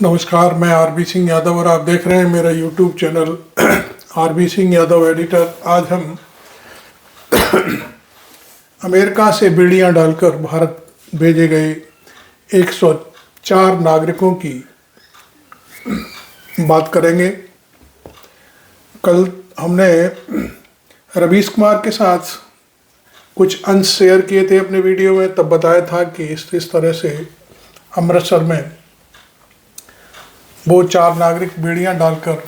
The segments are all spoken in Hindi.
नमस्कार, मैं आरबी सिंह यादव और आप देख रहे हैं मेरा YouTube channel RB Singh Yadav editor. आज हम अमेरिका से बेड़ियां डालकर भारत भेजे गए 104 नागरिकों की बात करेंगे। कल हमने रवीश कुमार के साथ कुछ अंश शेयर किए थे अपने वीडियो में, तब बताया था कि इस तरह से अमृतसर में वो 4 नागरिक बेड़ियां डालकर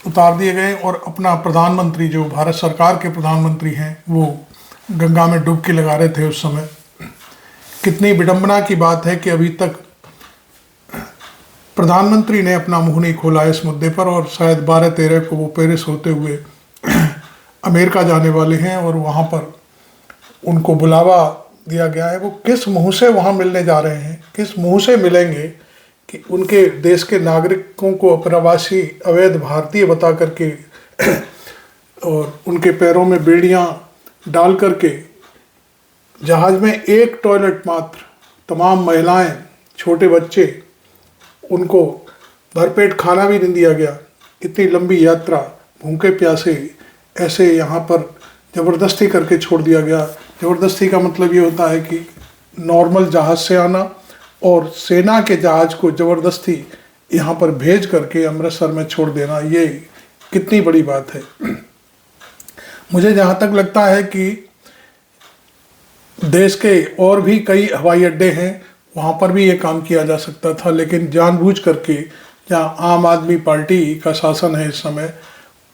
उतार दिए गए और अपना प्रधानमंत्री, जो भारत सरकार के प्रधानमंत्री हैं, वो गंगा में डुबकी लगा रहे थे उस समय। कितनी विडंबना की बात है कि अभी तक प्रधानमंत्री ने अपना मुंह नहीं खोला इस मुद्दे पर, और शायद 12-13 को वो पेरिस होते हुए अमेरिका जाने वाले हैं और वहाँ पर उनको बुलावा दिया गया है। वो किस मुंह से वहाँ मिलने जा रहे हैं, किस मुंह से मिलेंगे कि उनके देश के नागरिकों को अप्रवासी अवैध भारतीय बता करके और उनके पैरों में बेड़ियां डाल करके जहाज में एक टॉयलेट मात्र, तमाम महिलाएं, छोटे बच्चे, उनको भरपेट खाना भी नहीं दिया गया। इतनी लंबी यात्रा भूखे प्यासे ऐसे यहाँ पर ज़बरदस्ती करके छोड़ दिया गया। ज़बरदस्ती का मतलब ये होता है कि नॉर्मल जहाज़ से आना और सेना के जहाज़ को ज़बरदस्ती यहाँ पर भेज करके अमृतसर में छोड़ देना, ये कितनी बड़ी बात है। मुझे जहाँ तक लगता है कि देश के और भी कई हवाई अड्डे हैं, वहाँ पर भी ये काम किया जा सकता था, लेकिन जानबूझ करके जहाँ आम आदमी पार्टी का शासन है इस समय,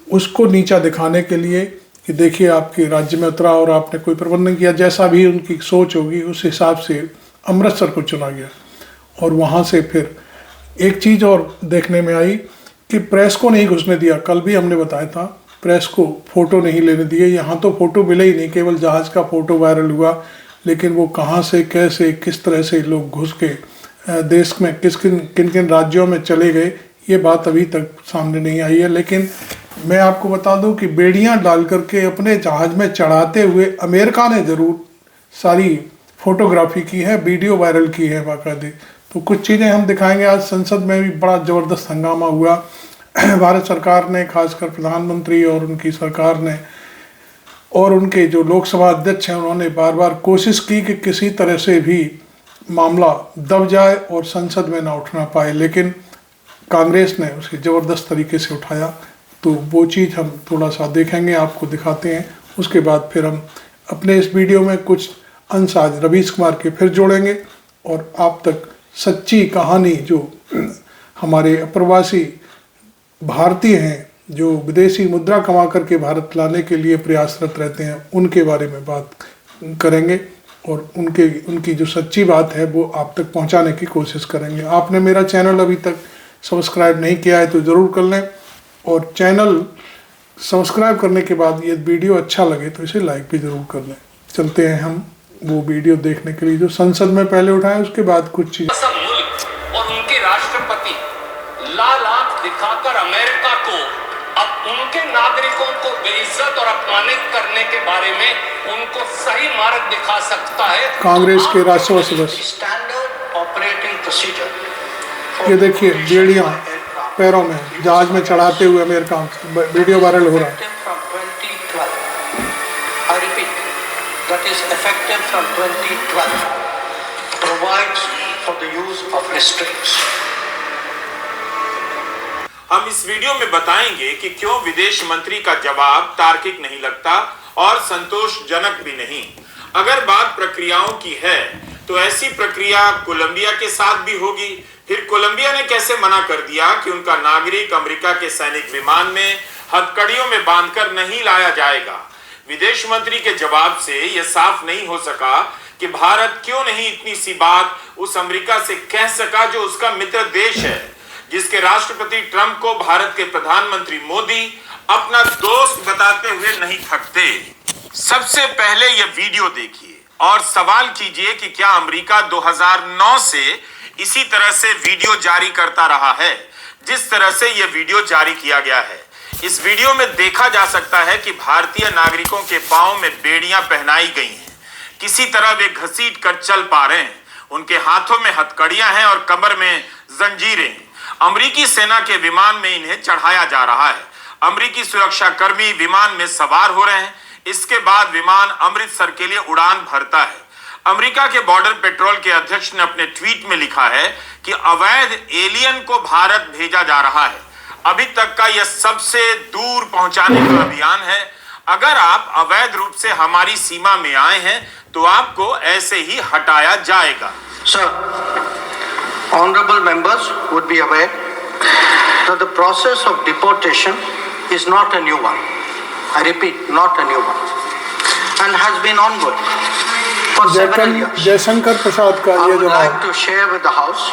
उसको नीचा दिखाने के लिए कि देखिए आपके राज्य में उतरा और आपने कोई प्रबंधन किया, जैसा भी उनकी सोच होगी उस हिसाब से अमृतसर को चुना गया। और वहाँ से फिर एक चीज़ और देखने में आई कि प्रेस को नहीं घुसने दिया। कल भी हमने बताया था, प्रेस को फ़ोटो नहीं लेने दिए। यहाँ तो फ़ोटो मिले ही नहीं, केवल जहाज़ का फ़ोटो वायरल हुआ, लेकिन वो कहाँ से, कैसे, किस तरह से लोग घुस के देश में किन किन राज्यों में चले गए, ये बात अभी तक सामने नहीं आई है। लेकिन मैं आपको बता दूं कि बेड़ियां डाल करके अपने जहाज़ में चढ़ाते हुए अमेरिका ने ज़रूर सारी फोटोग्राफी की है, वीडियो वायरल की है बाकायदे। तो कुछ चीज़ें हम दिखाएंगे। आज संसद में भी बड़ा ज़बरदस्त हंगामा हुआ। भारत सरकार ने, खासकर प्रधानमंत्री और उनकी सरकार ने और उनके जो लोकसभा अध्यक्ष हैं, उन्होंने बार बार कोशिश की कि किसी तरह से भी मामला दब जाए और संसद में ना उठना पाए, लेकिन कांग्रेस ने उसे ज़बरदस्त तरीके से उठाया। तो वो चीज़ हम थोड़ा सा देखेंगे, आपको दिखाते हैं। उसके बाद फिर हम अपने इस वीडियो में कुछ अंश आज रवीश कुमार के फिर जोड़ेंगे और आप तक सच्ची कहानी, जो हमारे अप्रवासी भारतीय हैं जो विदेशी मुद्रा कमा करके भारत लाने के लिए प्रयासरत रहते हैं, उनके बारे में बात करेंगे और उनकी जो सच्ची बात है वो आप तक पहुंचाने की कोशिश करेंगे। आपने मेरा चैनल अभी तक सब्सक्राइब नहीं किया है तो ज़रूर कर लें, और चैनल सब्सक्राइब करने के बाद ये वीडियो अच्छा लगे तो इसे लाइक भी ज़रूर कर लें। चलते हैं हम वो वीडियो देखने के लिए जो संसद में पहले उठाए, उसके बाद कुछ चीज़। और उनके राष्ट्रपति लाल आंख दिखाकर अमेरिका को अब उनके नागरिकों को बेइज्जत और अपमानित करने के बारे में उनको सही मार्ग दिखा सकता है कांग्रेस के राज्यसभा सदस्य। Standard operating procedure. ये देखिए बेड़ियां पैरों में जहाज में चढ़ाते हुए अमेरिका, वीडियो वायरल हो रहा है। That is effective from 2012 provides for the use of restraints. हम इस वीडियो में बताएंगे कि क्यों विदेश मंत्री का जवाब तार्किक नहीं लगता और संतोषजनक भी नहीं। अगर बात प्रक्रियाओं की है तो ऐसी प्रक्रिया कोलंबिया के साथ भी होगी। फिर कोलंबिया ने कैसे मना कर दिया कि उनका नागरिक अमेरिका के सैनिक विमान में हथकड़ियों में बांधकर नहीं लाया जाएगा। विदेश मंत्री के जवाब से यह साफ नहीं हो सका कि भारत क्यों नहीं इतनी सी बात उस अमेरिका से कह सका जो उसका मित्र देश है, जिसके राष्ट्रपति ट्रंप को भारत के प्रधानमंत्री मोदी अपना दोस्त बताते हुए नहीं थकते। सबसे पहले यह वीडियो देखिए और सवाल कीजिए कि क्या अमेरिका 2009 से इसी तरह से वीडियो जारी करता रहा है जिस तरह से यह वीडियो जारी किया गया है। इस वीडियो में देखा जा सकता है कि भारतीय नागरिकों के पांव में बेड़ियां पहनाई गई हैं। किसी तरह वे घसीट कर चल पा रहे हैं। उनके हाथों में हथकड़ियां हैं और कमर में जंजीरें। अमेरिकी सेना के विमान में इन्हें चढ़ाया जा रहा है। अमेरिकी सुरक्षा कर्मी विमान में सवार हो रहे हैं। इसके बाद विमान अमृतसर के लिए उड़ान भरता है। अमेरिका के बॉर्डर पेट्रोल के अध्यक्ष ने अपने ट्वीट में लिखा है कि अवैध एलियन को भारत भेजा जा रहा है। अभी तक का यह सबसे दूर पहुंचाने का अभियान है। अगर आप अवैध रूप से हमारी सीमा में आए हैं तो आपको ऐसे ही हटाया जाएगा। Sir, honorable members would be aware that the process of deportation is not a new one. I repeat, not a new one, and has been ongoing for several years. Jaishankar Prasad का I ये would जवाब like to share with the House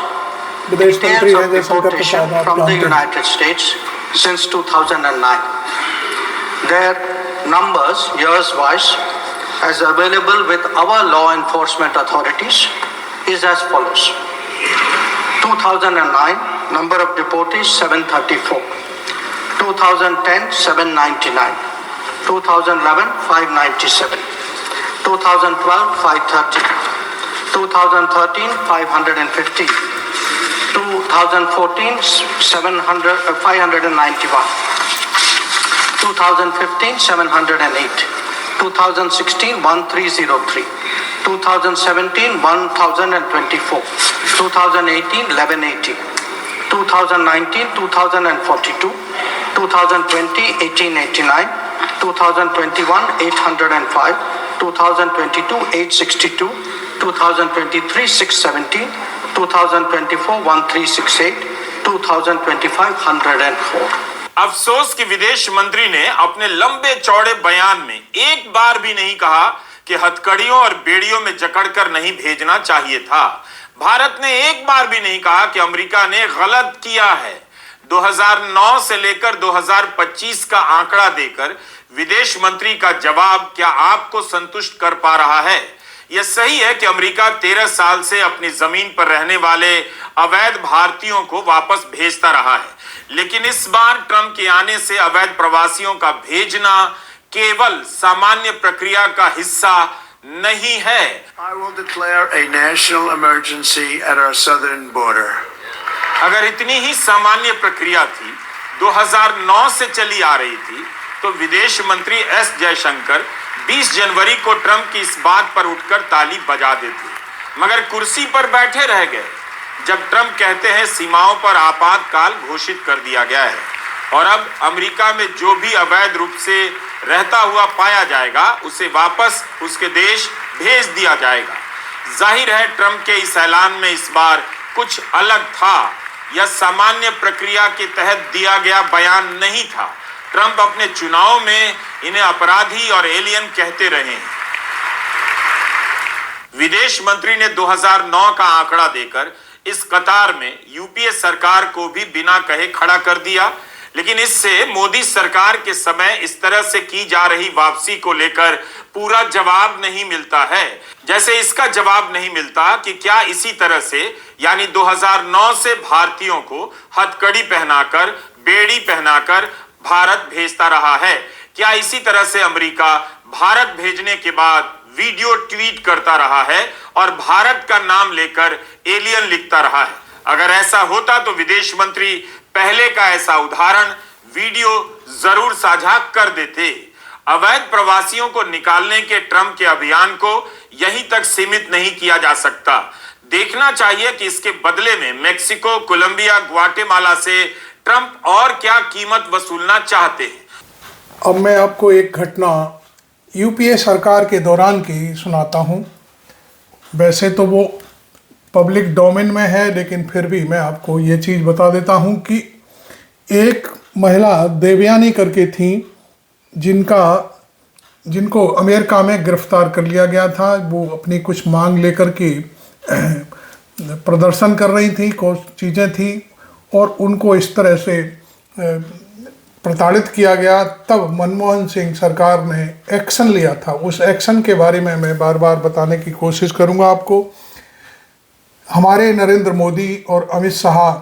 विदेश मंत्री details हैं of जयशंकर deportation प्रसाद, आप from the जानते हैं। United States since 2009. Their numbers, years-wise, as available with our law enforcement authorities, is as follows. 2009, number of deportees 734. 2010, 799. 2011, 597. 2012, 530. 2013, 550. 2014, 591. 2015, 708. 2016, 1303. 2017, 1024. 2018, 1180. 2019, 2042. 2020, 1889. 2021, 805. 2022, 862. 2023, 617. 2024, 1368. 2025, 104. अफसोस कि विदेश मंत्री ने अपने लंबे चौड़े बयान में एक बार भी नहीं कहा कि हथकड़ियों और बेड़ियों में जकड़कर नहीं भेजना चाहिए था। भारत ने एक बार भी नहीं कहा कि अमेरिका ने गलत किया है। 2009 से लेकर 2025 का आंकड़ा देकर विदेश मंत्री का जवाब क्या आपको संतुष्ट कर पा रहा है? यह सही है कि अमेरिका 13 साल से अपनी जमीन पर रहने वाले अवैध भारतीयों को वापस भेजता रहा है, लेकिन इस बार ट्रंप के आने से अवैध प्रवासियों का भेजना केवल सामान्य प्रक्रिया का हिस्सा नहीं है। I will declare a national emergency at our southern border. अगर इतनी ही सामान्य प्रक्रिया थी, 2009 से चली आ रही थी, तो विदेश मंत्री एस जयशंकर 20 जनवरी को ट्रंप की इस बात पर उठकर ताली बजा देते, मगर कुर्सी पर बैठे रह गए जब ट्रंप कहते हैं सीमाओं पर आपातकाल घोषित कर दिया गया है और अब अमेरिका में जो भी अवैध रूप से रहता हुआ पाया जाएगा उसे वापस उसके देश भेज दिया जाएगा। जाहिर है ट्रंप के इस ऐलान में इस बार कुछ अलग था। यह सामान्य प्रक्रिया के तहत दिया गया बयान नहीं था। ट्रंप अपने चुनाव में इन्हें अपराधी और एलियन कहते रहे। विदेश मंत्री ने 2009 का आंकड़ा देकर इस कतार में यूपीए सरकार को भी बिना कहे खड़ा कर दिया, लेकिन इससे मोदी सरकार के समय इस तरह से की जा रही वापसी को लेकर पूरा जवाब नहीं मिलता है। जैसे इसका जवाब नहीं मिलता कि क्या इसी तरह से यानी 2009 से भारतीयों को हथकड़ी पहनाकर, बेड़ी पहनाकर भारत भेजता रहा है। क्या इसी तरह से अमेरिका भारत भेजने के बाद वीडियो ट्वीट करता रहा है और भारत का नाम लेकर एलियन लिखता रहा है? अगर ऐसा होता तो विदेश मंत्री पहले का ऐसा उदाहरण वीडियो जरूर साझा कर देते। अवैध प्रवासियों को निकालने के ट्रंप के अभियान को यहीं तक सीमित नहीं किया जा सकता। देखना चाहिए कि इसके बदले में मेक्सिको, कोलंबिया, ग्वाटेमाला से ट्रंप और क्या कीमत वसूलना चाहते हैं। अब मैं आपको एक घटना यूपीए सरकार के दौरान की सुनाता हूँ। वैसे तो वो पब्लिक डोमेन में है, लेकिन फिर भी मैं आपको ये चीज़ बता देता हूँ कि एक महिला देवयानी करके थी जिनको अमेरिका में गिरफ्तार कर लिया गया था। वो अपनी कुछ मांग लेकर के प्रदर्शन कर रही थी, कुछ चीज़ें थी और उनको इस तरह से प्रताड़ित किया गया। तब मनमोहन सिंह सरकार ने एक्शन लिया था। उस एक्शन के बारे में मैं बार बार बताने की कोशिश करूंगा आपको। हमारे नरेंद्र मोदी और अमित शाह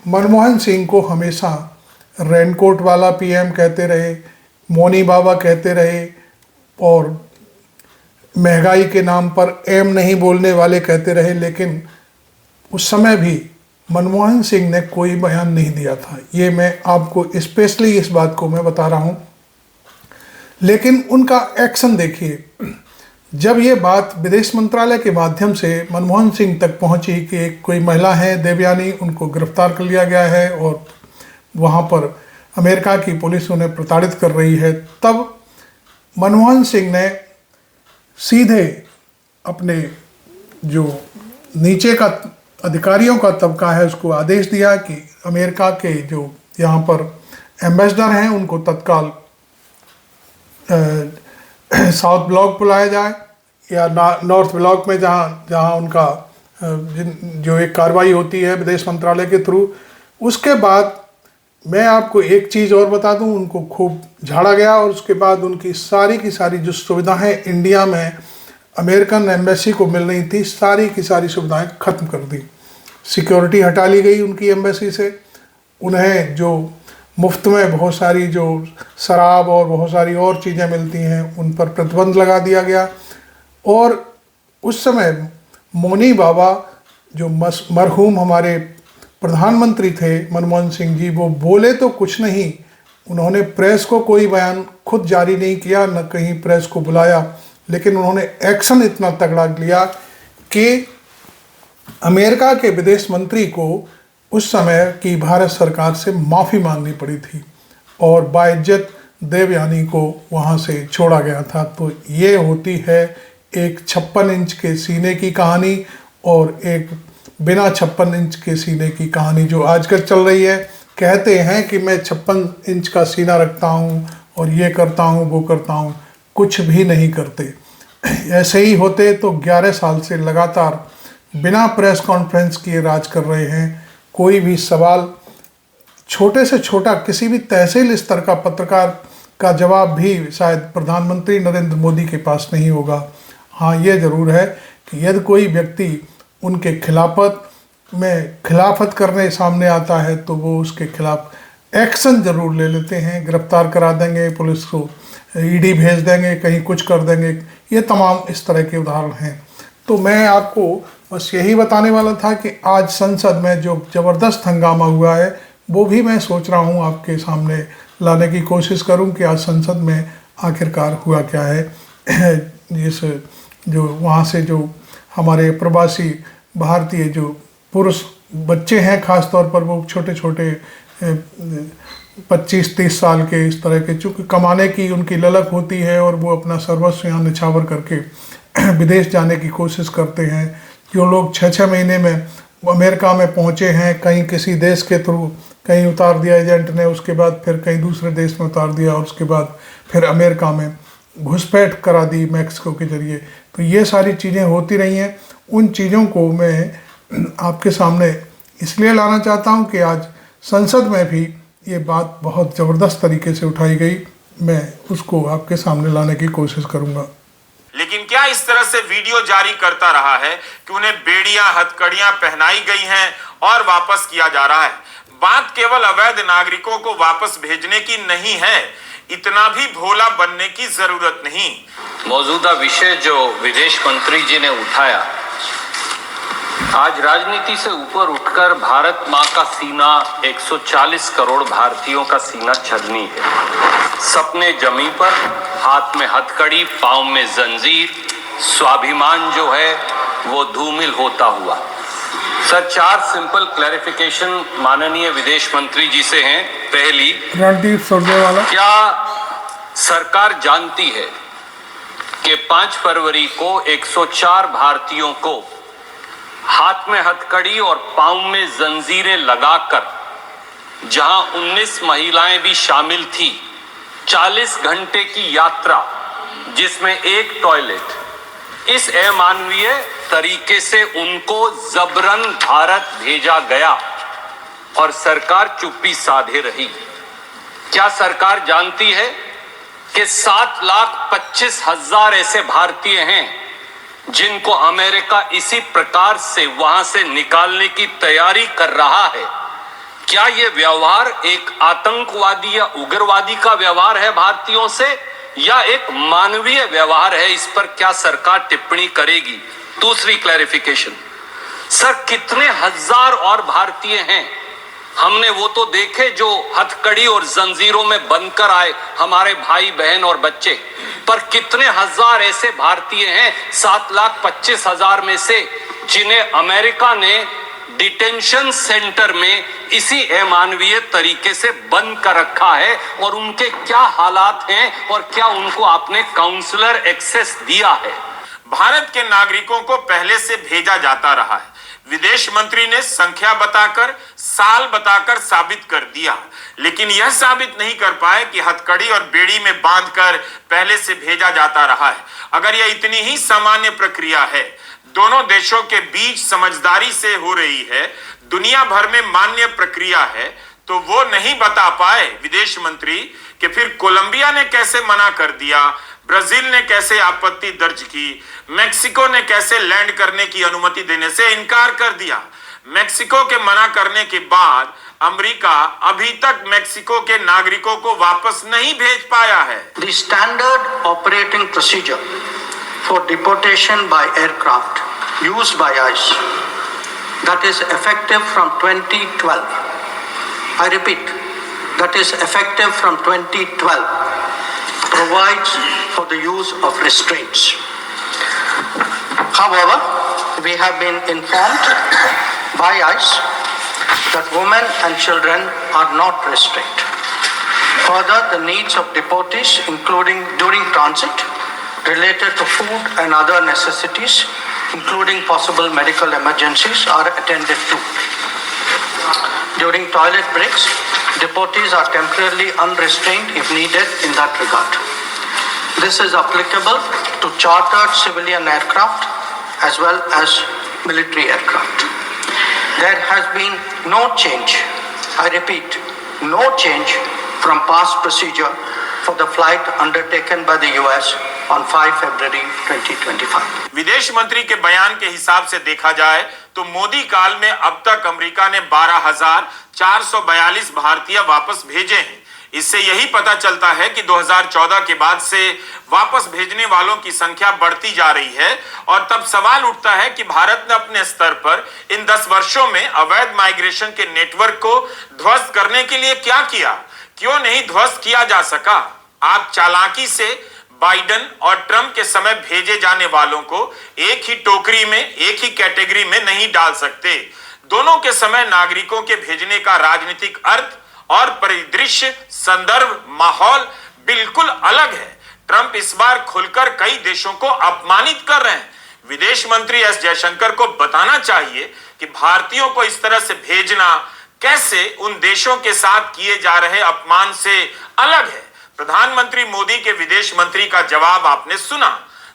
मनमोहन सिंह को हमेशा रेनकोट वाला पीएम कहते रहे, मोनी बाबा कहते रहे और महंगाई के नाम पर एम नहीं बोलने वाले कहते रहे, लेकिन उस समय भी मनमोहन सिंह ने कोई बयान नहीं दिया था। ये मैं आपको स्पेशली इस बात को मैं बता रहा हूँ। लेकिन उनका एक्शन देखिए, जब ये बात विदेश मंत्रालय के माध्यम से मनमोहन सिंह तक पहुंची कि कोई महिला है देवयानी, उनको गिरफ्तार कर लिया गया है और वहाँ पर अमेरिका की पुलिस उन्हें प्रताड़ित कर रही है, तब मनमोहन सिंह ने सीधे अपने जो नीचे का अधिकारियों का तबका है उसको आदेश दिया कि अमेरिका के जो यहाँ पर एम्बेसडर हैं उनको तत्काल साउथ ब्लॉक बुलाया जाए या नॉर्थ ब्लॉक में जहाँ उनका जो एक कार्रवाई होती है विदेश मंत्रालय के थ्रू। उसके बाद मैं आपको एक चीज़ और बता दूं, उनको खूब झाड़ा गया और उसके बाद उनकी सारी की सारी जो सुविधाएं इंडिया में अमेरिकन एम्बेसी को मिल रही थी, सारी की सारी सुविधाएं ख़त्म कर दी। सिक्योरिटी हटा ली गई उनकी एम्बेसी से। उन्हें जो मुफ्त में बहुत सारी जो शराब और बहुत सारी और चीज़ें मिलती हैं उन पर प्रतिबंध लगा दिया गया। और उस समय मोनी बाबा जो मरहूम हमारे प्रधानमंत्री थे मनमोहन सिंह जी, वो बोले तो कुछ नहीं, उन्होंने प्रेस को कोई बयान खुद जारी नहीं किया, न कहीं प्रेस को बुलाया, लेकिन उन्होंने एक्शन इतना तगड़ा लिया कि अमेरिका के विदेश मंत्री को उस समय की भारत सरकार से माफ़ी मांगनी पड़ी थी और बाइज्जत देवयानी को वहाँ से छोड़ा गया था। तो ये होती है एक 56 इंच के सीने की कहानी और एक बिना 56 इंच के सीने की कहानी जो आजकल चल रही है। कहते हैं कि मैं 56 इंच का सीना रखता हूँ और ये करता हूँ वो करता हूँ, कुछ भी नहीं करते। ऐसे ही होते तो 11 साल से लगातार बिना प्रेस कॉन्फ्रेंस किए राज कर रहे हैं। कोई भी सवाल छोटे से छोटा किसी भी तहसील स्तर का पत्रकार का जवाब भी शायद प्रधानमंत्री नरेंद्र मोदी के पास नहीं होगा। हाँ, ये ज़रूर है कि यदि कोई व्यक्ति उनके खिलाफत करने सामने आता है तो वो उसके खिलाफ एक्शन ज़रूर ले लेते हैं, गिरफ्तार करा देंगे, पुलिस को ईडी भेज देंगे, कहीं कुछ कर देंगे। ये तमाम इस तरह के उदाहरण हैं। तो मैं आपको बस यही बताने वाला था कि आज संसद में जो ज़बरदस्त हंगामा हुआ है वो भी मैं सोच रहा हूँ आपके सामने लाने की कोशिश करूँ कि आज संसद में आखिरकार हुआ क्या है। जिस जो वहाँ से जो हमारे प्रवासी भारतीय जो पुरुष बच्चे हैं, ख़ास तौर पर वो छोटे छोटे 25-30 साल के इस तरह के, चूँकि कमाने की उनकी ललक होती है और वो अपना सर्वस्व यहाँ निछावर करके विदेश जाने की कोशिश करते हैं। जो लोग 6-6 महीने में अमेरिका में पहुँचे हैं, कहीं किसी देश के थ्रू कहीं उतार दिया एजेंट ने, उसके बाद फिर कहीं दूसरे देश में उतार दिया और उसके बाद फिर अमेरिका में घुसपैठ करा दी मैक्सिको के ज़रिए। तो ये सारी चीज़ें होती रही हैं। उन चीज़ों को मैं आपके सामने इसलिए लाना चाहता हूँ कि आज संसद में भी ये बात बहुत ज़बरदस्त तरीके से उठाई गई। मैं उसको आपके सामने लाने की कोशिश करूँगा। लेकिन क्या इस तरह से वीडियो जारी करता रहा है कि उन्हें बेड़ियां हथकड़ियां पहनाई गई हैं और वापस किया जा रहा है? बात केवल अवैध नागरिकों को वापस भेजने की नहीं है, इतना भी भोला बनने की जरूरत नहीं। मौजूदा विषय जो विदेश मंत्री जी ने उठाया, आज राजनीति से ऊपर उठकर भारत माँ का सीना 140 करोड़ भारतीयों का सीना छलनी है। सपने जमी पर, हाथ में हथकड़ी, पांव में जंजीर, स्वाभिमान जो है वो धूमिल होता हुआ। सर, 4 सिंपल क्लैरिफिकेशन माननीय विदेश मंत्री जी से हैं। पहली, रणदीप सुरजेवाला, क्या सरकार जानती है कि 5 फरवरी को 104 भारतीयों को हाथ में हथकड़ी और पांव में जंजीरें लगाकर, जहां 19 महिलाएं भी शामिल थी, 40 घंटे की यात्रा जिसमें एक टॉयलेट, इस अमानवीय तरीके से उनको जबरन भारत भेजा गया और सरकार चुप्पी साधे रही? क्या सरकार जानती है कि 7,25,000 ऐसे भारतीय हैं जिनको अमेरिका इसी प्रकार से वहां से निकालने की तैयारी कर रहा है? क्या यह व्यवहार एक आतंकवादी या उग्रवादी का व्यवहार है भारतीयों से, या एक मानवीय व्यवहार है? इस पर क्या सरकार टिप्पणी करेगी? दूसरी क्लैरिफिकेशन, सर, कितने हजार और भारतीय हैं, हमने वो तो देखे जो हथकड़ी और जंजीरों में बनकर आए, हमारे भाई बहन और बच्चे, पर कितने हजार ऐसे भारतीय हैं 7,25,000 में से जिन्हें अमेरिका ने डिटेंशन सेंटर में इसी अमानवीय तरीके से बंद कर रखा है, और उनके क्या हालात हैं और क्या उनको आपने काउंसलर एक्सेस दिया है? भारत के नागरिकों को पहले से भेजा जाता रहा है। विदेश मंत्री ने संख्या बताकर, साल बताकर साबित कर दिया, लेकिन यह साबित नहीं कर पाए कि हथकड़ी और बेड़ी में बांधकर पहले से भेजा जाता रहा है। अगर यह इतनी ही सामान्य प्रक्रिया है, दोनों देशों के बीच समझदारी से हो रही है, दुनिया भर में मान्य प्रक्रिया है, तो वो नहीं बता पाए विदेश मंत्री कि फिर कोलंबिया ने कैसे मना कर दिया, ब्राजील ने कैसे आपत्ति दर्ज की, मेक्सिको ने कैसे लैंड करने की अनुमति देने से इनकार कर दिया। मेक्सिको के मना करने के बाद अमेरिका अभी तक मेक्सिको के नागरिकों को वापस नहीं भेज पाया है। The standard operating procedure for deportation by aircraft used by ICE that is effective from 2012. I repeat, that is effective from 2012 provides for the use of restraints. However, we have been informed by ICE that women and children are not restrained. Further, the needs of deportees, including during transit, related to food and other necessities, including possible medical emergencies, are attended to. During toilet breaks, deportees are temporarily unrestrained if needed in that regard. This is applicable to chartered civilian aircraft as well as military aircraft. There has been no change, I repeat, no change from past procedure for the flight undertaken by the US on 5 February 2025. विदेश मंत्री के बयान के हिसाब से देखा जाए तो मोदी काल में अब तक अमेरिका ने 12,442 भारतीय वापस भेजे हैं। इससे यही पता चलता है कि 2014 के बाद से वापस भेजने वालों की संख्या बढ़ती जा रही है, और तब सवाल उठता है कि भारत ने अपने स्तर पर इन 10 वर्षों में अवैध माइग्रेशन के नेटवर्क को ध्वस्त करने के लिए क्या किया? क्यों नहीं ध्वस्त किया जा सका? आप चालाकी से बाइडेन और ट्रंप के समय भेजे जाने वालों को एक ही टोकरी में, एक ही कैटेगरी में नहीं डाल सकते। दोनों के समय नागरिकों के भेजने का राजनीतिक अर्थ और परिदृश्य, संदर्भ, माहौल बिल्कुल अलग है। ट्रंप इस बार खुलकर कई देशों को अपमानित कर रहे हैं। विदेश मंत्री एस जयशंकर को बताना चाहिए कि भारतीयों को इस तरह से भेजना कैसे उन देशों के साथ किए जा रहे अपमान से अलग है। प्रधानमंत्री मोदी के विदेश मंत्री का जवाब आपने सुना।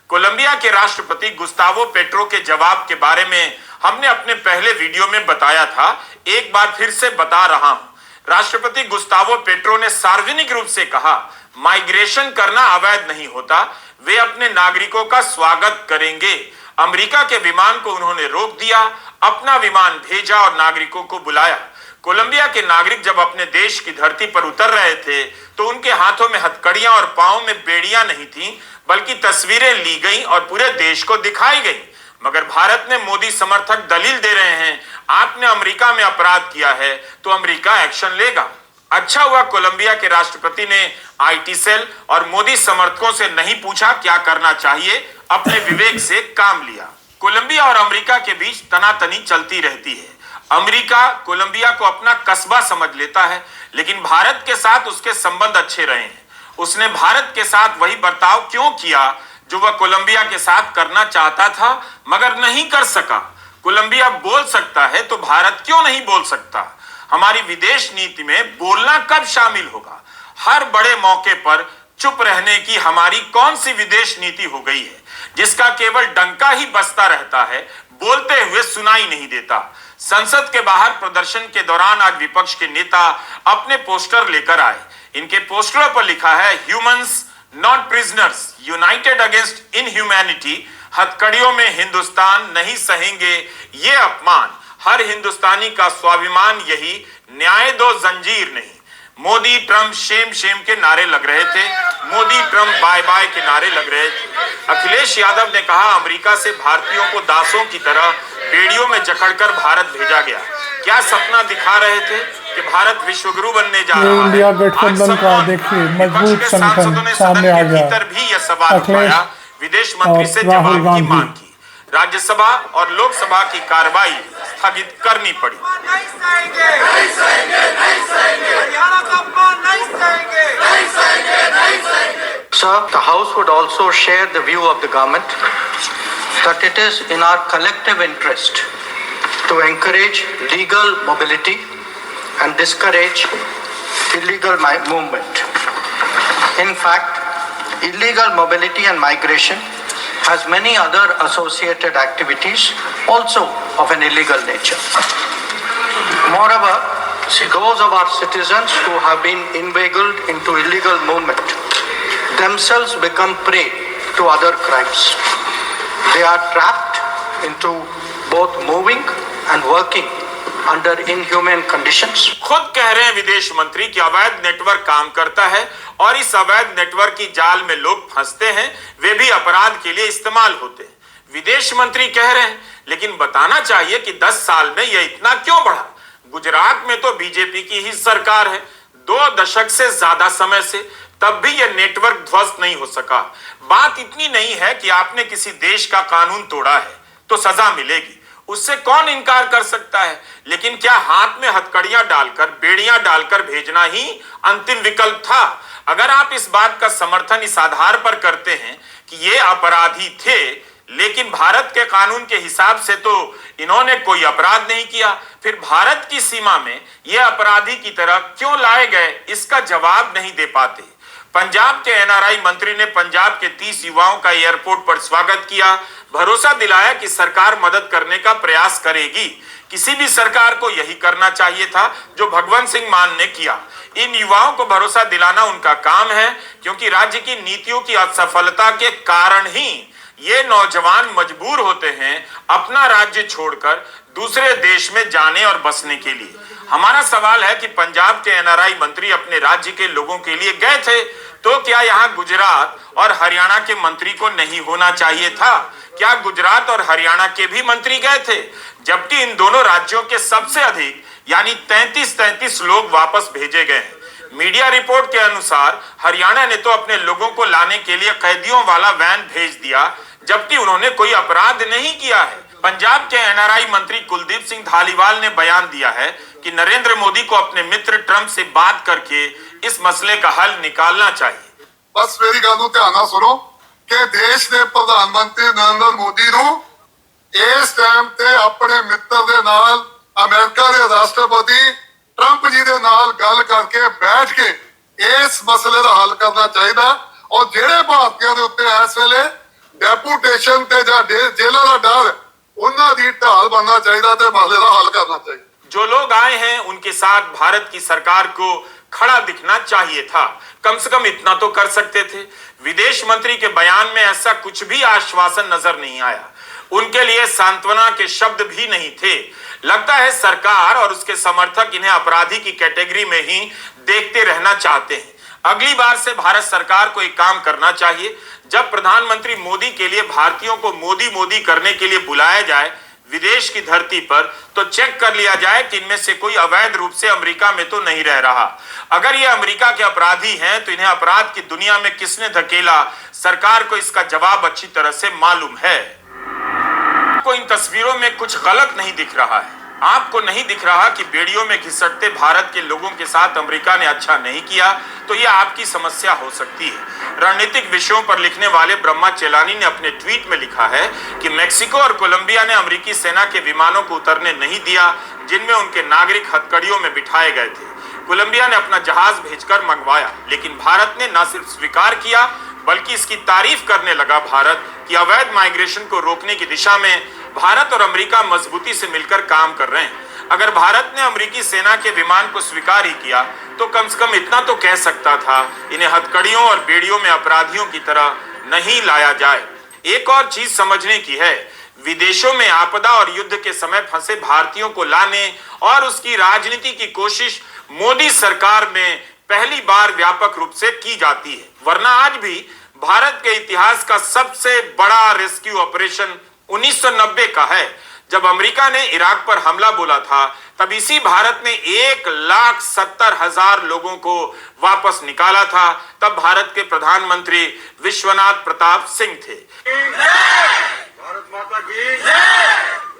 कोलंबिया के राष्ट्रपति गुस्तावो पेट्रो के जवाब के बारे में हमने अपने पहले वीडियो में बताया था, एक बार फिर से बता रहा हूं। राष्ट्रपति गुस्तावो पेट्रो ने सार्वजनिक रूप से कहा, माइग्रेशन करना अवैध नहीं होता, वे अपने नागरिकों का स्वागत करेंगे। अमेरिका के विमान को उन्होंने रोक दिया, अपना विमान भेजा और नागरिकों को बुलाया। कोलंबिया के नागरिक जब अपने देश की धरती पर उतर रहे थे तो उनके हाथों में हथकड़ियां और पांव में बेड़ियां नहीं थीं, बल्कि तस्वीरें ली गईं और पूरे देश को दिखाई गईं। मगर भारत ने मोदी समर्थक दलील दे रहे हैं, आपने अमेरिका में अपराध किया है तो अमेरिका एक्शन लेगा। अच्छा हुआ कोलंबिया के राष्ट्रपति ने आईटी सेल और मोदी समर्थकों से नहीं पूछा क्या करना चाहिए, अपने विवेक से काम लिया। कोलंबिया और अमेरिका के बीच तनातनी चलती रहती है। अमेरिका कोलंबिया को अपना कस्बा समझ लेता है, लेकिन भारत के साथ उसके संबंध अच्छे रहे हैं। उसने भारत के साथ वही बर्ताव क्यों किया जो वह कोलंबिया के साथ करना चाहता था मगर नहीं कर सका? कोलंबिया बोल सकता है तो भारत क्यों नहीं बोल सकता? हमारी विदेश नीति में बोलना कब शामिल होगा? हर बड़े मौके पर चुप रहने की हमारी कौन सी विदेश नीति हो गई है जिसका केवल डंका ही बजता रहता है, बोलते हुए सुनाई नहीं देता? संसद के बाहर प्रदर्शन के दौरान आज विपक्ष के नेता अपने पोस्टर लेकर आए। इनके पोस्टरों पर लिखा है, humans not prisoners, united against inhumanity. हथकड़ियों में हिंदुस्तान नहीं सहेंगे ये अपमान। हर हिंदुस्तानी का स्वाभिमान यही, न्याय दो जंजीर नहीं। मोदी ट्रम्प शेम शेम के नारे लग रहे थे, मोदी ट्रम्प बाय बाय के नारे लग रहे थे। अखिलेश यादव ने कहा अमेरिका से भारतीयों को दासों की तरह बेड़ियों में जकड़कर भारत भेजा गया। क्या सपना दिखा रहे थे कि भारत विश्वगुरु बनने जा रहा है? इंडिया गठबंधन का देखिए मजबूत संगठन सामने आ गया। भीतर भी यह सवाल उठाया, विदेश मंत्री से जवाब की मांग की। राज्यसभा और लोकसभा की कार्रवाई स्थगित करनी पड़ी। Sir, the House would also share the view of the government that it is in our collective interest to encourage legal mobility and discourage illegal movement. In fact, illegal mobility and migration has many other associated activities also of an illegal nature. Moreover, those of our citizens who have been inveigled into illegal movement themselves become prey to other crimes. They are trapped into both moving and working under inhumane conditions. खुद कह रहे हैं विदेश मंत्री कि अवैध नेटवर्क काम करता है और इस अवैध नेटवर्क की जाल में लोग फंसते हैं, वे भी अपराध के लिए इस्तेमाल होते हैं। विदेश मंत्री कह रहे हैं, लेकिन बताना चाहिए कि 10 साल में यह इतना क्यों बढ़ा। गुजरात में तो बीजेपी की ही सरकार है 2 दशक से ज्यादा समय से, तब भी यह नेटवर्क ध्वस्त नहीं हो सका। बात इतनी नहीं है कि आपने किसी देश का कानून तोड़ा है तो सजा मिलेगी, उससे कौन इनकार कर सकता है। लेकिन क्या हाथ में हथकड़ियां डालकर, बेड़ियां डालकर भेजना ही अंतिम विकल्प था? अगर आप इस बात का समर्थन इस आधार पर करते हैं कि ये अपराधी थे, लेकिन भारत के कानून के हिसाब से तो इन्होंने कोई अपराध नहीं किया, फिर भारत की सीमा में ये अपराधी की तरह क्यों लाए गए, इसका जवाब नहीं दे पाते। पंजाब के एनआरआई मंत्री ने पंजाब के 30 युवाओं का एयरपोर्ट पर स्वागत किया, भरोसा दिलाया कि सरकार मदद करने का प्रयास करेगी। किसी भी सरकार को यही करना चाहिए था जो भगवंत सिंह मान ने किया। इन युवाओं को भरोसा दिलाना उनका काम है, क्योंकि राज्य की नीतियों की असफलता के कारण ही ये नौजवान मजबूर होते हैं अपना राज्य छोड़कर दूसरे देश में जाने और बसने के लिए। हमारा सवाल है कि पंजाब के एनआरआई मंत्री अपने राज्य के लोगों के लिए गए थे, तो क्या यहाँ गुजरात और हरियाणा के मंत्री को नहीं होना चाहिए था? क्या गुजरात और हरियाणा के भी मंत्री गए थे? जबकि इन दोनों राज्यों के सबसे अधिक यानी 33 लोग वापस भेजे गए हैं। मीडिया रिपोर्ट के अनुसार हरियाणा ने तो अपने लोगों को लाने के लिए कैदियों वाला वैन भेज दिया, जबकि उन्होंने कोई अपराध नहीं किया है। पंजाब के एनआरआई मंत्री कुलदीप सिंह धालीवाल ने बयान दिया है कि नरेंद्र मोदी को अपने मित्र ट्रंप से बात करके इस मसले का हल निकालना चाहिए। बस मेरी गल नूं ध्यान नाल सुनो कि देश के प्रधानमंत्री नरेंद्र मोदी नूं इस टाइम ते अपने मित्र दे नाल अमेरिका के राष्ट्रपति ट्रंप जी दे नाल गल करके बैठ के इस मसले का हल करना चाहिए। और जेड़े भारतीयों के उत्ते इस वेले डेपुटेशन ते जां जेलों का डर, उन्हां दी ढाल बनना चाहिए ते मसले का हल करना चाहिए। जो लोग आए हैं उनके साथ भारत की सरकार को खड़ा दिखना चाहिए था, कम से कम इतना तो कर सकते थे। विदेश मंत्री के बयान में ऐसा कुछ भी आश्वासन नजर नहीं आया, उनके लिए सांत्वना के शब्द भी नहीं थे। लगता है सरकार और उसके समर्थक इन्हें अपराधी की कैटेगरी में ही देखते रहना चाहते हैं। अगली बार से भारत सरकार को एक काम करना चाहिए, जब प्रधानमंत्री मोदी के लिए भारतीयों को मोदी मोदी करने के लिए बुलाया जाए विदेश की धरती पर, तो चेक कर लिया जाए कि इनमें से कोई अवैध रूप से अमेरिका में तो नहीं रह रहा। अगर ये अमेरिका के अपराधी हैं तो इन्हें अपराध की दुनिया में किसने धकेला, सरकार को इसका जवाब अच्छी तरह से मालूम है। आपको इन तस्वीरों में कुछ गलत नहीं दिख रहा है, आपको नहीं दिख रहा कि बेड़ियों में घिसटते भारत के लोगों के साथ अमेरिका ने अच्छा नहीं किया, तो यह आपकी समस्या हो सकती है। रणनीतिक विषयों पर लिखने वाले ब्रह्मा चेलानी ने अपने ट्वीट में लिखा है कि मेक्सिको और कोलंबिया ने अमेरिकी सेना के विमानों को उतरने नहीं दिया, जिनमें उनके नागरिक हथकड़ियों में बिठाए गए थे। कोलंबिया ने अपना जहाज भेजकर मंगवाया, लेकिन भारत ने न सिर्फ स्वीकार किया बल्कि इसकी तारीफ करने लगा भारत कि अवैध माइग्रेशन को रोकने की दिशा में भारत और अमेरिका मजबूती से मिलकर काम कर रहे हैं। अगर भारत ने अमेरिकी सेना के विमान को स्वीकार ही किया तो कम से कम इतना तो कह सकता था, इन्हें हथकड़ियों और बेड़ियों में अपराधियों की तरह नहीं लाया जाए। एक और चीज समझने की है, विदेशों में आपदा और युद्ध के समय फंसे भारतीयों को लाने और उसकी राजनीति की कोशिश मोदी सरकार में पहली बार व्यापक रूप से की जाती है। वरना आज भी भारत के इतिहास का सबसे बड़ा रेस्क्यू ऑपरेशन 1990 का है। जब अमेरिका ने इराक पर हमला बोला था, तब इसी भारत ने 1,70,000 लोगों को वापस निकाला था। तब भारत के प्रधानमंत्री विश्वनाथ प्रताप सिंह थे। भारत माता की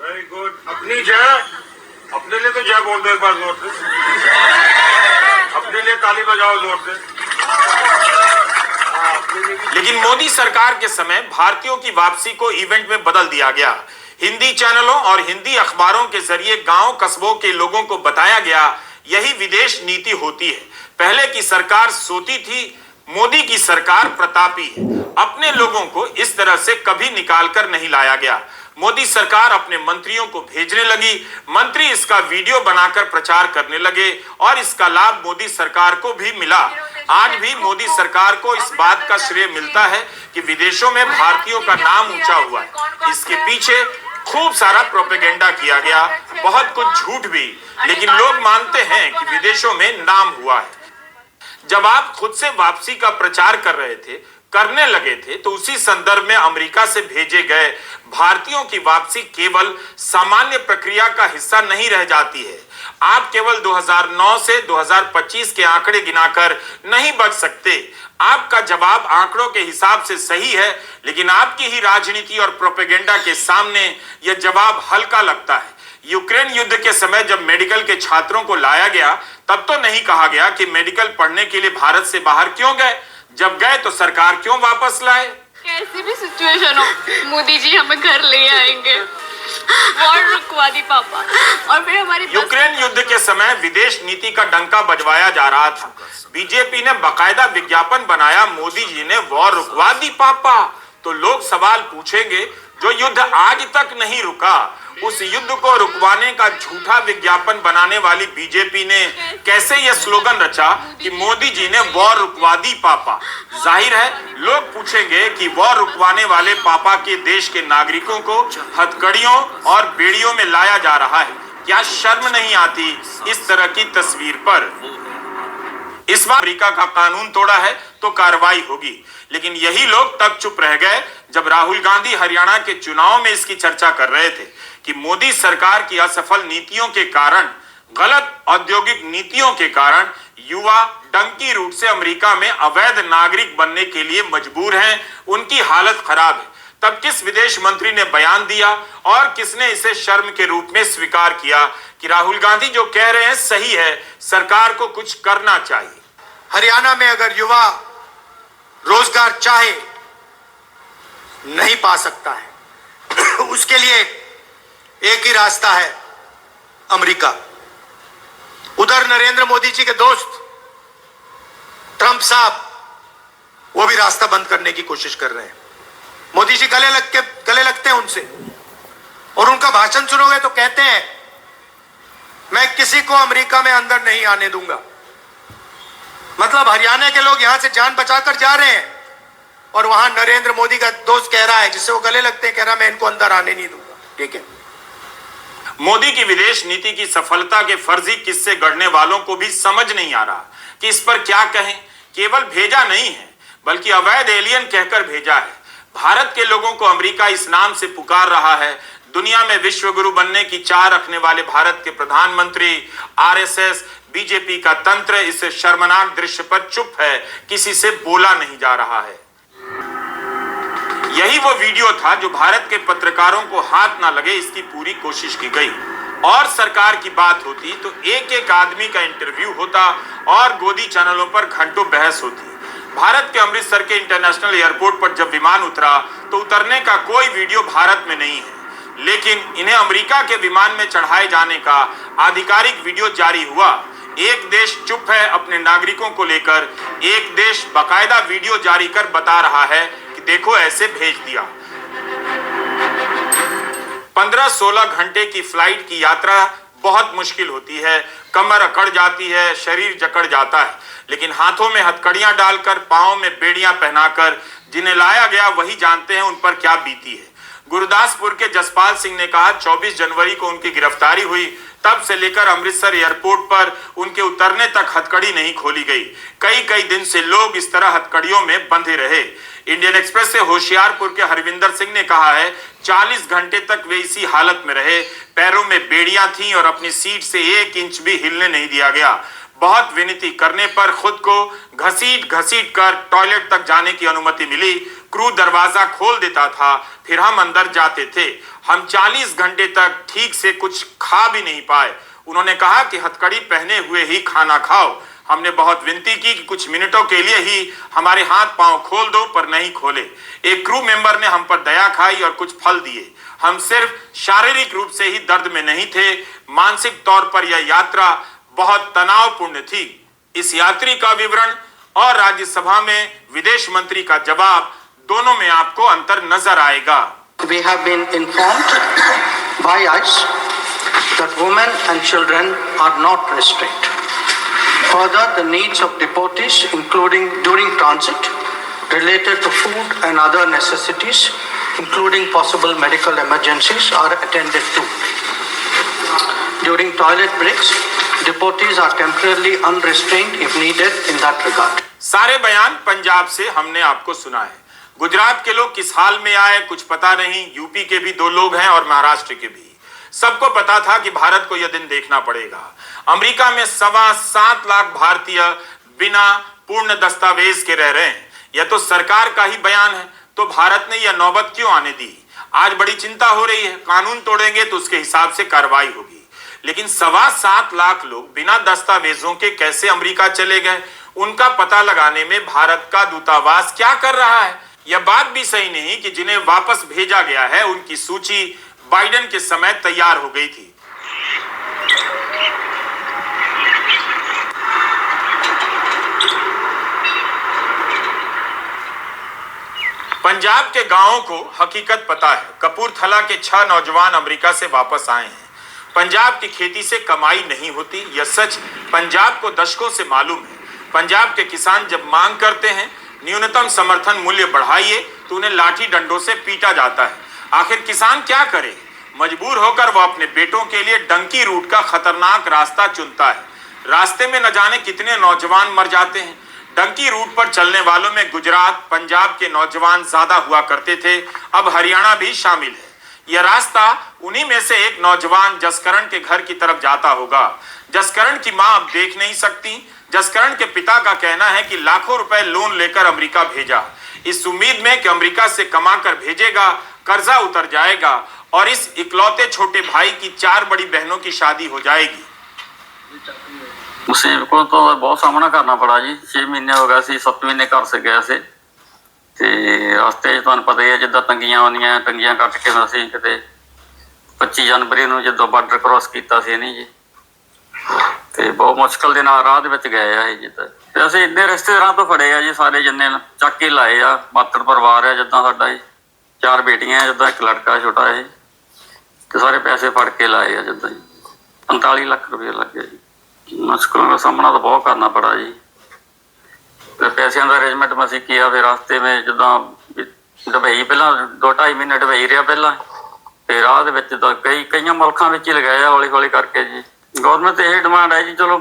वेरी गुड। अपनी जय, अपने लिए तो जय बोल दो एक बार जोर से, अपने लिए ताली बजाओ जोर से। लेकिन मोदी सरकार के समय भारतीयों की वापसी को इवेंट में बदल दिया गया। हिंदी चैनलों और हिंदी अखबारों के जरिए गांव कस्बों के लोगों को बताया गया, यही विदेश नीति होती है। पहले की सरकार सोती थी, मोदी की सरकार प्रतापी है। अपने लोगों को इस तरह से कभी निकाल कर नहीं लाया गया। मोदी सरकार अपने मंत्रियों को भेजने लगी, मंत्री इसका वीडियो बनाकर प्रचार करने लगे और इसका लाभ मोदी सरकार को भी मिला। आज भी मोदी सरकार को इस बात का श्रेय मिलता है कि विदेशों में भारतीयों का नाम ऊंचा हुआ है। इसके पीछे खूब सारा प्रोपेगेंडा किया गया, बहुत कुछ झूठ भी, लेकिन लोग मानते हैं कि विदेशों में नाम हुआ है। जब आप खुद से वापसी का प्रचार करने लगे थे, तो उसी संदर्भ में अमेरिका से भेजे गए भारतीयों की वापसी केवल सामान्य प्रक्रिया का हिस्सा नहीं रह जाती है। आप केवल 2009 से 2025 के आंकड़े गिनाकर नहीं बच सकते। आपका जवाब आंकड़ों के हिसाब से सही है, लेकिन आपकी ही राजनीति और प्रोपेगेंडा के सामने यह जवाब हल्का लगता है। यूक्रेन युद्ध के समय जब मेडिकल के छात्रों को लाया गया, तब तो नहीं कहा गया कि मेडिकल पढ़ने के लिए भारत से बाहर क्यों गए। जब गए तो सरकार क्यों वापस लाए। कैसी भी सिचुएशन हो, मोदी जी हमें घर ले आएंगे, वॉर रुकवा दी पापा। और फिर हमारी यूक्रेन युद्ध के समय विदेश नीति का डंका बजवाया जा रहा था। बीजेपी ने बाकायदा विज्ञापन बनाया, मोदी जी ने वॉर रुकवा दी पापा। तो लोग सवाल पूछेंगे, जो युद्ध आज तक नहीं रुका, उस युद्ध को रुकवाने का झूठा विज्ञापन बनाने वाली बीजेपी ने कैसे यह स्लोगन रचा कि मोदी जी ने वॉर रुकवा दी पापा। जाहिर है लोग पूछेंगे कि वॉर रुकवाने वाले पापा के देश के नागरिकों को हथकड़ियों और बेड़ियों में लाया जा रहा है। क्या शर्म नहीं आती इस तरह की तस्वीर पर। इस बार अमेरिका का कानून तोड़ा है तो कार्रवाई होगी, लेकिन यही लोग तब चुप रह गए जब राहुल गांधी हरियाणा के चुनाव में इसकी चर्चा कर रहे थे कि मोदी सरकार की असफल नीतियों के कारण, गलत औद्योगिक नीतियों के कारण युवा डंकी रूट से अमेरिका में अवैध नागरिक बनने के लिए मजबूर हैं, उनकी हालत खराब है। तब किस विदेश मंत्री ने बयान दिया और किसने इसे शर्म के रूप में स्वीकार किया कि राहुल गांधी जो कह रहे हैं सही है, सरकार को कुछ करना चाहिए। हरियाणा में अगर युवा रोजगार चाहे नहीं पा सकता है, उसके लिए एक ही रास्ता है, अमेरिका। उधर नरेंद्र मोदी जी के दोस्त ट्रंप साहब, वो भी रास्ता बंद करने की कोशिश कर रहे हैं। मोदी जी गले लगते हैं उनसे, और उनका भाषण सुनोगे तो कहते हैं मैं किसी को अमेरिका में अंदर नहीं आने दूंगा। मतलब हरियाणा के लोग यहां से जान बचाकर जा रहे हैं, और वहां नरेंद्र मोदी का दोस्त कह रहा है, जिससे वो गले लगते हैं, कह रहा मैं इनको अंदर आने नहीं दूंगा। ठीक है, मोदी की विदेश नीति की सफलता के फर्जी किस्से गढ़ने वालों को भी समझ नहीं आ रहा कि इस पर क्या कहें। केवल भेजा नहीं है, बल्कि अवैध एलियन कहकर भेजा है। भारत के लोगों को अमेरिका इस नाम से पुकार रहा है। दुनिया में विश्व गुरु बनने की चाह रखने वाले भारत के प्रधानमंत्री, आरएसएस, बीजेपी का तंत्र इस शर्मनाक दृश्य पर चुप है, किसी से बोला नहीं जा रहा है। यही वो वीडियो था जो भारत के पत्रकारों को हाथ ना लगे इसकी पूरी कोशिश की गई। और सरकार की बात होती तो एक एक आदमी का इंटरव्यू होता और गोदी चैनलों पर घंटों बहस होती। भारत के अमृतसर के इंटरनेशनल एयरपोर्ट पर जब विमान उतरा तो उतरने का कोई वीडियो भारत में नहीं है, लेकिन इन्हें अमेरिका के विमान में चढ़ाए जाने का आधिकारिक वीडियो जारी हुआ। एक देश चुप है अपने नागरिकों को लेकर, एक देश बाकायदा वीडियो जारी कर बता रहा है कि देखो ऐसे भेज दिया। 15-16 घंटे की फ्लाइट की यात्रा बहुत मुश्किल होती है, कमर अकड़ जाती है, शरीर जकड़ जाता है, लेकिन हाथों में हथकड़ियां डालकर, पांव में बेड़ियां पहनाकर जिन्हें लाया गया वही जानते हैं उन पर क्या बीती है। गुरदासपुर के जसपाल सिंह ने कहा 24 जनवरी को उनकी गिरफ्तारी हुई, तब से लेकर अमृतसर एयरपोर्ट पर उनके उतरने तक हथकड़ी नहीं खोली गई। कई दिन से लोग इस तरह हथकड़ियों में बंधे रहे। इंडियन एक्सप्रेस से होशियारपुर के हरविंदर सिंह ने कहा है 40 घंटे तक वे इसी हालत में रहे, पैरों में बेड़ियां थीं और अपनी सीट से 1 इंच भी हिलने नहीं दिया गया। बहुत विनती करने पर खुद को घसीट कर टॉयलेट तक जाने की अनुमति मिली। क्रू दरवाजा खोल देता था, फिर हम अंदर जाते थे। हम 40 घंटे तक ठीक से कुछ खा भी नहीं पाए। उन्होंने कहा कि हथकड़ी पहने हुए ही खाना खाओ। हमने बहुत विनती की कि कुछ मिनटों के लिए ही हमारे हाथ पांव खोल दो, पर नहीं खोले। एक क्रू मेंबर ने हम पर दया खाई और कुछ फल दिए। हम सिर्फ शारीरिक रूप से ही दर्द में नहीं थे, मानसिक तौर पर यह यात्रा बहुत तनावपूर्ण थी। इस यात्री का विवरण और राज्यसभा में विदेश मंत्री का जवाब, दोनों में आपको अंतर नजर आएगा। We have been informed by ICE that women and children are not restrained. Further, the needs of deportees, including during transit, related to food and other necessities, including possible medical emergencies, are attended to. During toilet breaks, deportees are temporarily unrestrained if needed in that regard. सारे बयान पंजाब से हमने आपको सुना है। गुजरात के लोग किस हाल में आए कुछ पता नहीं। यूपी के भी 2 लोग हैं और महाराष्ट्र के भी। सबको पता था कि भारत को यह दिन देखना पड़ेगा। अमेरिका में 7.25 लाख भारतीय बिना पूर्ण दस्तावेज के रह रहे हैं। यह तो सरकार का ही बयान है, तो भारत ने यह नौबत क्यों आने दी? आज बड़ी चिंता हो रही है, कानून तोड़ेंगे तो उसके हिसाब से कार्रवाई होगी। लेकिन 7.25 लाख लोग बिना दस्तावेजों के कैसे अमेरिका चले गए, उनका पता लगाने में भारत का दूतावास क्या कर रहा है? यह बात भी सही नहीं कि जिन्हें वापस भेजा गया है उनकी सूची बाइडेन के समय तैयार हो गई थी। पंजाब के गांवों को हकीकत पता है। कपूरथला के 6 नौजवान अमेरिका से वापस आए हैं। पंजाब की खेती से कमाई नहीं होती, यह सच पंजाब को दशकों से मालूम है। पंजाब के किसान जब मांग करते हैं न्यूनतम समर्थन मूल्य बढ़ाइए, तो उन्हें लाठी डंडों से पीटा जाता है। आखिर किसान क्या करे? मजबूर होकर वो अपने बेटों के लिए डंकी रूट का खतरनाक रास्ता चुनता है। रास्ते में न जाने कितने नौजवान मर जाते हैं। डंकी रूट पर चलने वालों में गुजरात, पंजाब के नौजवान ज्यादा हुआ करते थे, अब हरियाणा भी शामिल है। यह रास्ता उन्हीं में से एक नौजवान जसकरण के घर की तरफ जाता होगा। जसकरण की मां अब देख नहीं सकती। जसकरण के पिता का कहना है कि लाखों रुपए लोन लेकर अमेरिका भेजा, इस उम्मीद में कि अमेरिका से कमाकर भेजेगा, कर्जा उतर जाएगा और इस इकलौते छोटे भाई की 4 बड़ी बहनों की शादी हो जाएगी। मुसीबत को तो बहुत सामना करना पड़ा जी। 6 महीने हो गए सी, 7 महीने कर सके से ਤੇ ਰਸਤੇ 'ਚ ਤੁਹਾਨੂੰ ਪਤਾ ਹੀ ਹੈ ਜਿੱਦਾਂ ਤੰਗੀਆਂ ਕੱਟ ਕੇ ਅਸੀਂ ਕਿਤੇ 25 ਜਨਵਰੀ ਨੂੰ ਜਦੋਂ ਬਾਰਡਰ ਕ੍ਰੋਸ ਕੀਤਾ ਸੀ ਨਹੀਂ ਜੀ, ਤੇ ਬਹੁਤ ਮੁਸ਼ਕਲ ਦੇ ਨਾਲ ਰਾਹ ਦੇ ਵਿੱਚ ਗਏ ਆ ਜਿੱਦਾਂ। ਤੇ ਅਸੀਂ ਇੰਨੇ ਰਿਸ਼ਤੇਦਾਰਾਂ ਤੋਂ ਫੜੇ ਆ ਜੀ, ਸਾਰੇ ਜਿੰਨੇ ਚੱਕ ਕੇ ਲਾਏ ਆ। ਮਾਤੜ ਪਰਿਵਾਰ ਆ ਜਿੱਦਾਂ ਸਾਡਾ ਜੀ, 4 ਬੇਟੀਆਂ ਜਿੱਦਾਂ, 1 ਲੜਕਾ ਛੋਟਾ ਹੈ, ਤੇ ਸਾਰੇ ਪੈਸੇ ਫੜ ਕੇ ਲਾਏ ਆ ਜਿੱਦਾਂ ਜੀ। 45 ਲੱਖ ਰੁਪਏ ਲੱਗੇ ਜੀ। ਮੁਸ਼ਕਲਾਂ ਦਾ ਸਾਹਮਣਾ ਤਾਂ ਬਹੁਤ ਕਰਨਾ ਪੜਾ ਜੀ। ਤੇ ਪੈਸਿਆਂ ਦਾ ਅਰੇਂਜਮੈਂਟ ਅਸੀਂ ਕੀਤਾ। ਫਿਰ ਰਸਤੇ ਵਿੱਚ ਜਿੱਦਾਂ ਦੁਬਈ ਪਹਿਲਾਂ 2-2.5 ਮਹੀਨੇ ਦੁਬਈ ਰਿਹਾ ਪਹਿਲਾਂ, ਤੇ ਰਾਹ ਦੇ ਵਿੱਚ ਤਾਂ ਕਈਆਂ ਮੁਲਕਾਂ ਵਿੱਚ ਹੀ ਲਗਾਇਆ ਹੌਲੀ ਕਰਕੇ ਜੀ। ਗੌਰਮੈਂਟ ਤੇ ਇਹ ਡਿਮਾਂਡ ਹੈ ਜੀ, ਚਲੋ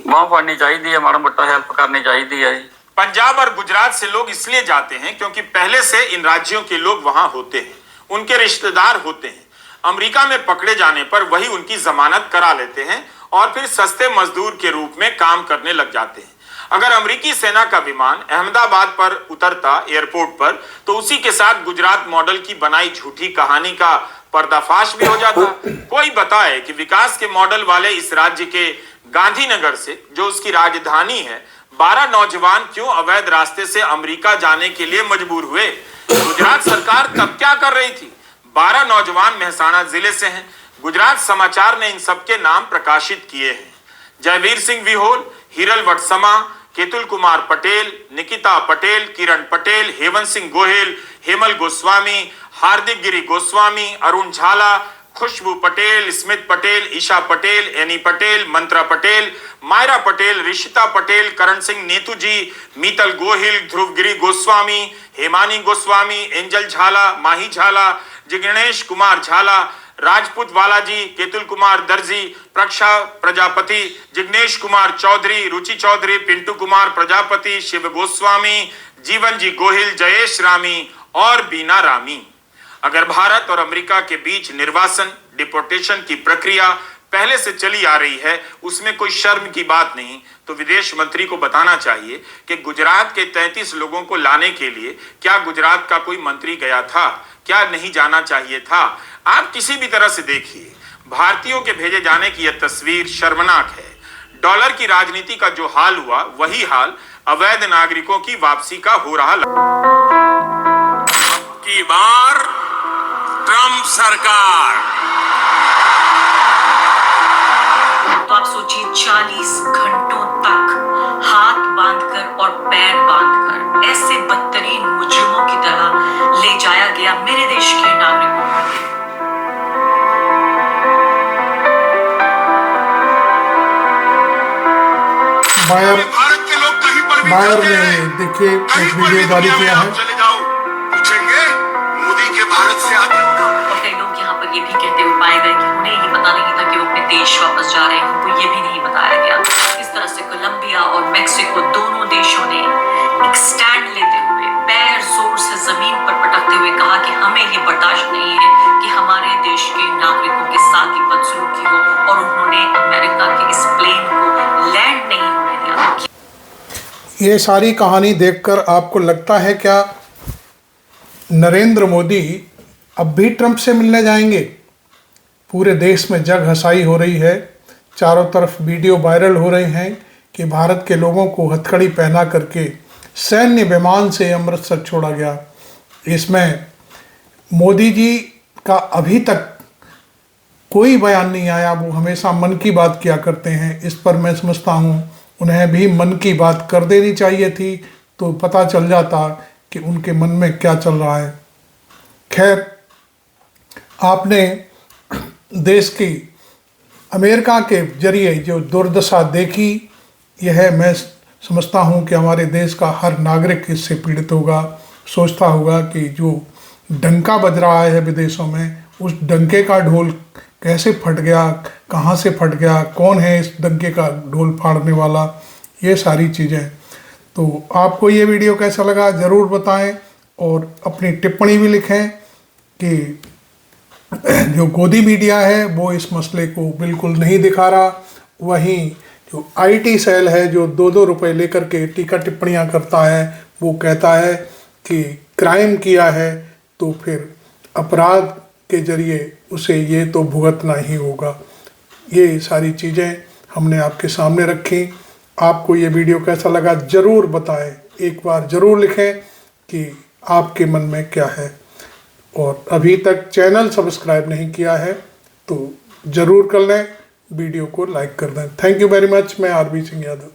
ਬਾਂਹ ਫੜਨੀ ਚਾਹੀਦੀ ਹੈ, ਮਾੜਾ ਮੋਟਾ हेल्प करनी चाहिए है। पंजाब और गुजरात से लोग इसलिए जाते हैं क्योंकि पहले से इन राज्यों के लोग वहां होते हैं, उनके रिश्तेदार होते हैं। अमेरिका में पकड़े जाने पर वही उनकी जमानत करा लेते हैं और फिर सस्ते मजदूर के रूप में काम करने लग जाते हैं। अगर अमेरिकी सेना का विमान अहमदाबाद पर उतरता एयरपोर्ट पर, तो उसी के साथ गुजरात मॉडल की बनाई झूठी कहानी का पर्दाफाश भी हो जाता। कोई बताए कि विकास के मॉडल वाले इस राज्य के गांधीनगर से, जो उसकी राजधानी है, 12 नौजवान क्यों अवैध रास्ते से अमेरिका जाने के लिए मजबूर हुए? गुजरात सरकार तब क्या कर रही थी? 12 नौजवान मेहसाणा जिले से हैं। गुजरात समाचार ने इन सबके नाम प्रकाशित किए हैं। जयवीर सिंह विहोल, हिरल वटसमा, केतुल कुमार पटेल, निकिता पटेल, किरण पटेल, हेमंत सिंह गोहेल, हेमल गोस्वामी, हार्दिक गिरी गोस्वामी, अरुण झाला, खुशबू पटेल, स्मित पटेल, ईशा पटेल, एनी पटेल, मंत्रा पटेल, मायरा पटेल, ऋषिता पटेल, करण सिंह नेतू जी, मीतल गोहिल, ध्रुवगिरी गोस्वामी, हेमानी गोस्वामी, एंजल झाला, माही झाला, जिग्नेश कुमार झाला, राजपूत बालाजी, केतुल कुमार दर्जी, प्रक्षा प्रजापति, जिग्नेश कुमार चौधरी, रुचि चौधरी, पिंटू कुमार प्रजापति, शिव गोस्वामी, जीवन जी गोहिल, जयेश रामी और बीना रामी। अगर भारत और अमेरिका के बीच निर्वासन डिपोर्टेशन की प्रक्रिया पहले से चली आ रही है, उसमें कोई शर्म की बात नहीं, तो विदेश मंत्री को बताना चाहिए कि गुजरात के 33 लोगों को लाने के लिए क्या गुजरात का कोई मंत्री गया था, क्या नहीं जाना चाहिए था। आप किसी भी तरह से देखिए, भारतीयों के भेजे जाने की यह तस्वीर शर्मनाक है। डॉलर की राजनीति का जो हाल हुआ, वही हाल अवैध नागरिकों की वापसी का हो रहा। की बार ट्रंप सरकार। तो आप सोचिए 40 घंटों तक हाथ बांधकर और पैर बांधकर ऐसे बदतरीन मुजरिमों की तरह ले जाया गया मेरे देश के नागरिकों को। बायर ने देखिए एक वीडियो जारी किया है। चले जाओ, पूछेंगे मोदी के भारत से आते हो। और कई लोग यहाँ पर ये भी कहते हुए पाए गए कि उन्हें ये पता नहीं था कि वो अपने देश वापस जा रहे हैं, उनको ये भी नहीं बताया गया। इस तरह से कोलंबिया और मेक्सिको दोनों देशों ने एक स्टैंड लेते हुए पैर जोर से जमीन पर पटकते हुए कहा कि हमें ये बर्दाश्त नहीं है कि हमारे देश के नागरिकों के साथ ही बदसलूकी हो, और उन्होंने अमेरिका के इस प्लेन को लैंड नहीं होने दिया। ये सारी कहानी देखकर आपको लगता है क्या नरेंद्र मोदी अब भी ट्रंप से मिलने जाएंगे? पूरे देश में जग हंसाई हो रही है, चारों तरफ वीडियो वायरल हो रहे हैं कि भारत के लोगों को हथकड़ी पहना करके सैन्य विमान से अमृतसर छोड़ा गया। इसमें मोदी जी का अभी तक कोई बयान नहीं आया। वो हमेशा मन की बात किया करते हैं, इस पर मैं समझता हूँ उन्हें भी मन की बात कर देनी चाहिए थी, तो पता चल जाता कि उनके मन में क्या चल रहा है। खैर, आपने देश की अमेरिका के जरिए जो दुर्दशा देखी, यह मैं समझता हूँ कि हमारे देश का हर नागरिक इससे पीड़ित होगा। सोचता होगा कि जो डंका बज रहा है विदेशों में, उस डंके का ढोल कैसे फट गया, कहाँ से फट गया, कौन है इस डंके का ढोल फाड़ने वाला, ये सारी चीज़ें। तो आपको ये वीडियो कैसा लगा ज़रूर बताएं और अपनी टिप्पणी भी लिखें कि जो गोदी मीडिया है वो इस मसले को बिल्कुल नहीं दिखा रहा, वहीं जो IT सेल है जो 2-2 रुपये लेकर के टीका टिप्पणियाँ करता है, वो कहता है कि क्राइम किया है तो फिर अपराध के जरिए उसे ये तो भुगतना ही होगा। ये सारी चीज़ें हमने आपके सामने रखी। आपको ये वीडियो कैसा लगा ज़रूर बताएं, एक बार ज़रूर लिखें कि आपके मन में क्या है। और अभी तक चैनल सब्सक्राइब नहीं किया है तो ज़रूर कर लें, वीडियो को लाइक कर दें। Thank you very much. मैं RB सिंह यादव।